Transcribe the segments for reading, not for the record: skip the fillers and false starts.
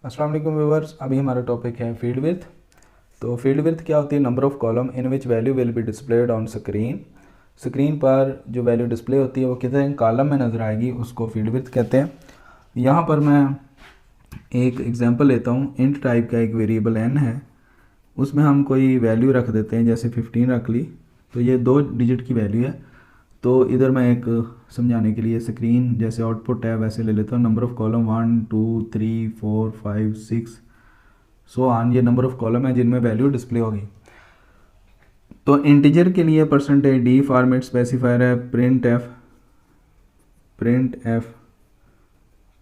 अस्सलाम वालेकुम व्यूअर्स। अभी हमारा टॉपिक है फील्ड विड्थ। तो फील्ड विड्थ क्या होती है? Number of column in which value will be displayed on screen. Screen पर जो वैल्यू डिस्प्ले होती है वो कितने कॉलम में नज़र आएगी, उसको फील्ड विड्थ कहते हैं। यहाँ पर मैं एक एग्जांपल लेता हूँ। इंट टाइप का एक वेरिएबल n है, उसमें हम कोई वैल्यू रख देते हैं, जैसे 15 रख ली, तो ये 2 डिजिट की वैल्यू है। तो इधर मैं एक समझाने के लिए स्क्रीन जैसे आउटपुट है वैसे ले लेता हूँ। Number of column 1 2 3 4 5 6 so on, ये नंबर ऑफ़ कॉलम है जिनमें वैल्यू डिस्प्ले होगी। तो इंटीजर के लिए परसेंटेज डी फॉर्मेट स्पेसिफायर है प्रिंट एफ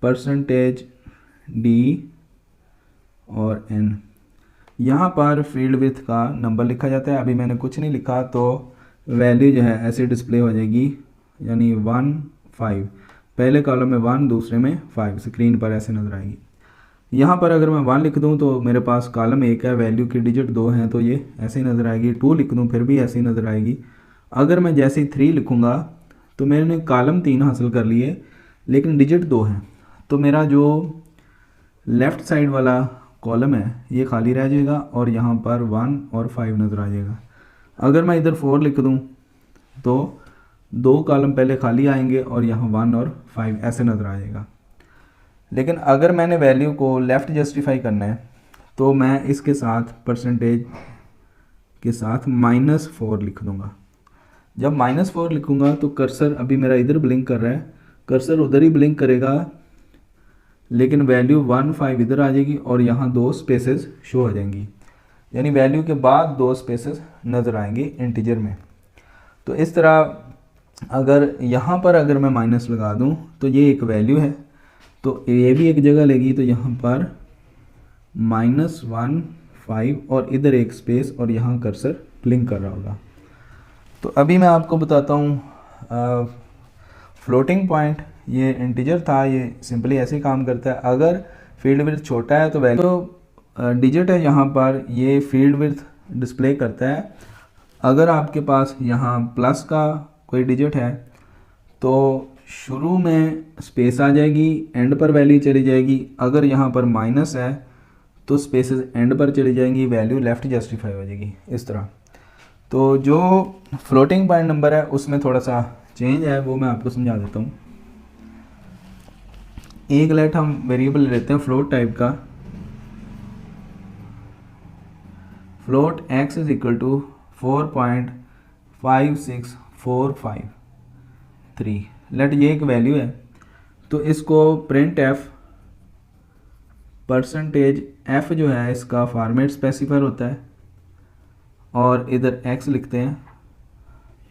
परसेंटेज डी और एन। यहाँ पर फील्ड विड्थ का नंबर लिखा जाता है। अभी मैंने कुछ नहीं लिखा, तो वैल्यू जो है ऐसे डिस्प्ले हो जाएगी, यानी 1 5, पहले कॉलम में 1 दूसरे में 5 स्क्रीन पर ऐसे नज़र आएगी। यहाँ पर अगर मैं 1 लिख दूँ तो मेरे पास कॉलम 1 है, वैल्यू की डिजिट 2 हैं, तो ये ऐसे ही नज़र आएगी। 2 लिख दूँ फिर भी ऐसे ही नज़र आएगी। अगर मैं जैसे ही 3 लिखूँगा तो मैंने कॉलम 3 हासिल कर लिए लेकिन डिजिट 2 है, तो मेरा जो लेफ़्ट साइड वाला कॉलम है ये खाली रह जाएगा और यहाँ पर 1 और 5 नज़र आ जाएगा। अगर मैं इधर 4 लिख दूँ तो 2 कॉलम पहले खाली आएंगे और यहाँ 1 और 5 ऐसे नज़र आ जाएगा। लेकिन अगर मैंने वैल्यू को लेफ़्ट जस्टिफाई करना है तो मैं इसके साथ परसेंटेज के साथ -4 लिख दूँगा। जब -4 लिखूँगा तो कर्सर अभी मेरा इधर ब्लिंक कर रहा है, कर्सर उधर ही ब्लिंक करेगा, लेकिन वैल्यू 1 5 इधर आ जाएगी और यहाँ 2 स्पेसेस शो हो जाएंगी, यानी वैल्यू के बाद 2 स्पेसेस नज़र आएंगी इंटीजर में। तो इस तरह अगर यहाँ पर अगर मैं माइनस लगा दूँ तो ये एक वैल्यू है, तो ये भी एक जगह लेगी, तो यहाँ पर -1 5 और इधर एक स्पेस और यहाँ कर्सर ब्लिंक कर रहा होगा। तो अभी मैं आपको बताता हूँ फ्लोटिंग पॉइंट। ये इंटीजर था, ये सिंपली ऐसे ही काम करता है। अगर फील्ड विड्थ छोटा है तो वैल्यू डिजिट है यहाँ पर ये फील्ड विड्थ डिस्प्ले करता है। अगर आपके पास यहाँ प्लस का कोई डिजिट है तो शुरू में स्पेस आ जाएगी, एंड पर वैल्यू चली जाएगी। अगर यहाँ पर माइनस है तो स्पेसेस एंड पर चली जाएंगी, वैल्यू लेफ़्ट जस्टिफाई हो जाएगी इस तरह। तो जो फ्लोटिंग पॉइंट नंबर है उसमें थोड़ा सा चेंज है, वो मैं आपको समझा देता हूँ। एक लेट हम वेरिएबल ले लेते हैं फ्लोट टाइप का। Float x is equal to 4.56453। Let ये एक वैल्यू है, तो इसको प्रिंट एफ परसेंटेज एफ जो है इसका फॉर्मेट स्पेसिफायर होता है और इधर x लिखते हैं,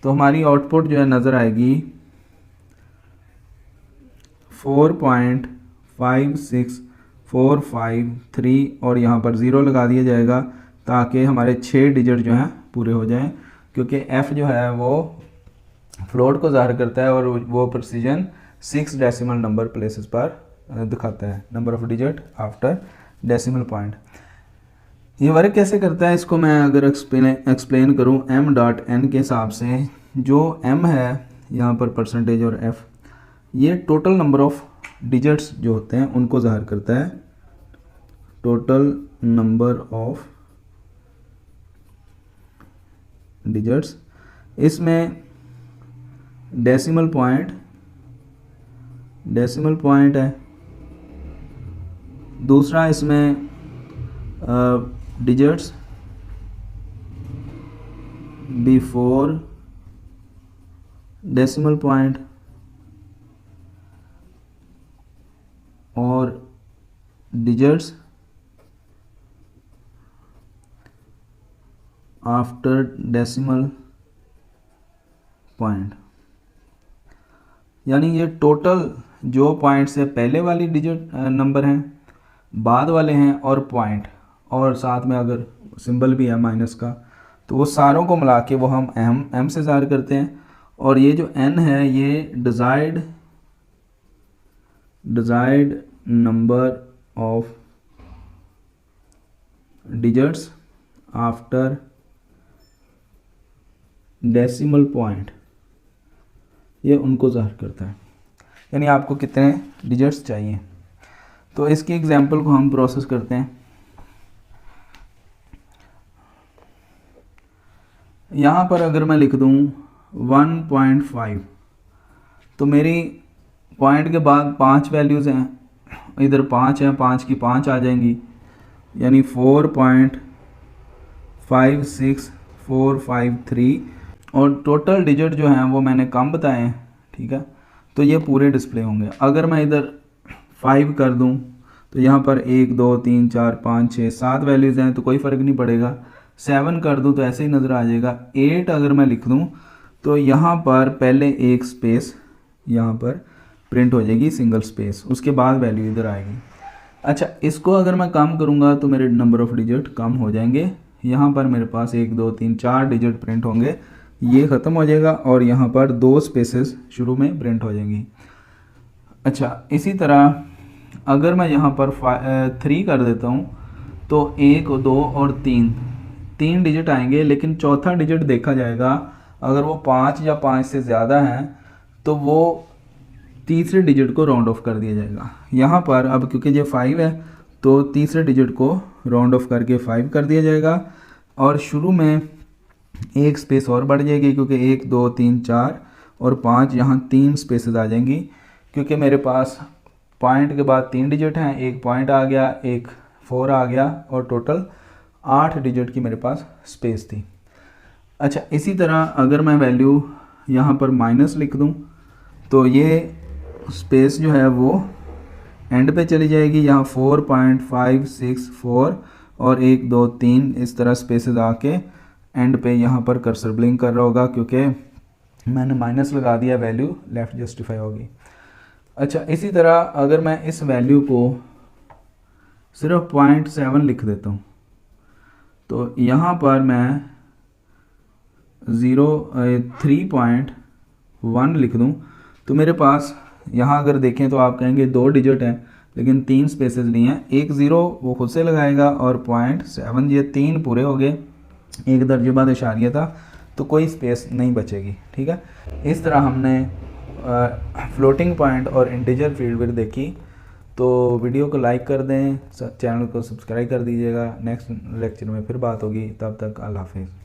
तो हमारी आउटपुट जो है नज़र आएगी 4.56453 और यहाँ पर 0 लगा दिया जाएगा ताकि हमारे 6 डिजिट जो हैं पूरे हो जाएं, क्योंकि f जो है वो फ्लोट को ज़ाहिर करता है और वो प्रिसीजन 6 डेसिमल नंबर प्लेसेस पर दिखाता है, number of digit after decimal point. ये वर्क कैसे करता है इसको मैं अगर एक्सप्लेन करूँ m.n के हिसाब से, जो m है यहाँ पर परसेंटेज और f ये टोटल नंबर ऑफ डिजिट्स जो होते हैं उनको ज़ाहिर करता है, टोटल नंबर ऑफ डिजिट्स। इसमें डेसिमल पॉइंट है, दूसरा इसमें डिजिट्स बिफोर डेसिमल पॉइंट और डिजिट्स आफ्टर डेसिमल पॉइंट। यानी ये टोटल जो पॉइंट से पहले वाली डिजिट नंबर हैं, बाद वाले हैं और पॉइंट, और साथ में अगर सिंबल भी है माइनस का, तो वो सारों को मिला के वो हम m से ज़ाहिर करते हैं। और ये जो n है ये desired number of digits after decimal point, ये उनको ज़ाहिर करता है, यानी आपको कितने डिजिट्स चाहिए। तो इसकी एग्जांपल को हम प्रोसेस करते हैं। यहाँ पर अगर मैं लिख दूँ 1.5, तो मेरी पॉइंट के बाद 5 वैल्यूज़ हैं, इधर 5 हैं, 5 की 5 आ जाएंगी, यानी 4.56453, और टोटल डिजिट जो हैं वो मैंने कम बताए हैं, ठीक है। तो ये पूरे डिस्प्ले होंगे। अगर मैं इधर 5 कर दूं तो यहाँ पर 1 2 3 4 5 6 7 वैल्यूज़ हैं, तो कोई फ़र्क नहीं पड़ेगा। 7 कर दूं तो ऐसे ही नज़र आ जाएगा। 8 अगर मैं लिख दूं तो यहाँ पर पहले एक स्पेस यहाँ पर प्रिंट हो जाएगी, सिंगल स्पेस, उसके बाद वैल्यू इधर आएगी। अच्छा, इसको अगर मैं कम करूँगा तो मेरे नंबर ऑफ़ डिजिट कम हो जाएंगे। यहाँ पर मेरे पास 1 2 3 4 डिजिट प्रिंट होंगे, ये ख़त्म हो जाएगा, और यहाँ पर 2 स्पेसेस शुरू में प्रिंट हो जाएंगी। अच्छा, इसी तरह अगर मैं यहाँ पर 3 कर देता हूँ तो 1 2 और 3 डिजिट आएंगे, लेकिन चौथा डिजिट देखा जाएगा अगर वो 5 या 5 से ज़्यादा हैं तो वो तीसरे डिजिट को राउंड ऑफ कर दिया जाएगा। यहाँ पर अब क्योंकि ये 5 है तो तीसरे डिजिट को राउंड ऑफ करके 5 कर दिया जाएगा, और शुरू में एक स्पेस और बढ़ जाएगी क्योंकि 1 2 3 4 और 5, यहाँ 3 स्पेसेस आ जाएंगी क्योंकि मेरे पास पॉइंट के बाद 3 डिजिट हैं, एक पॉइंट आ गया, एक 4 आ गया, और टोटल 8 डिजिट की मेरे पास स्पेस थी। अच्छा, इसी तरह अगर मैं वैल्यू यहाँ पर माइनस लिख दूँ तो ये स्पेस जो है वो एंड पे चली जाएगी, यहाँ 4.564 और 1 2 3 इस तरह स्पेसेस आके एंड पे यहाँ पर कर्सर ब्लिंक कर रहा होगा क्योंकि मैंने माइनस लगा दिया, वैल्यू लेफ़्ट जस्टिफाई होगी। अच्छा, इसी तरह अगर मैं इस वैल्यू को सिर्फ 0.7 लिख देता हूँ तो यहाँ पर मैं 3.1 लिख दूँ तो मेरे पास यहाँ अगर देखें तो आप कहेंगे 2 डिजिट हैं लेकिन 3 स्पेसेस नहीं हैं। 1 0 वो खुद से लगाएगा और 0.7, ये 3 पूरे हो गए, एक दर्जे बाद इशारिया था, तो कोई स्पेस नहीं बचेगी, ठीक है। इस तरह हमने फ्लोटिंग पॉइंट और इंटीजर फील्ड विड्थ देखी। तो वीडियो को लाइक कर दें, चैनल को सब्सक्राइब कर दीजिएगा। नेक्स्ट लेक्चर में फिर बात होगी, तब तक अल्लाह हाफिज़।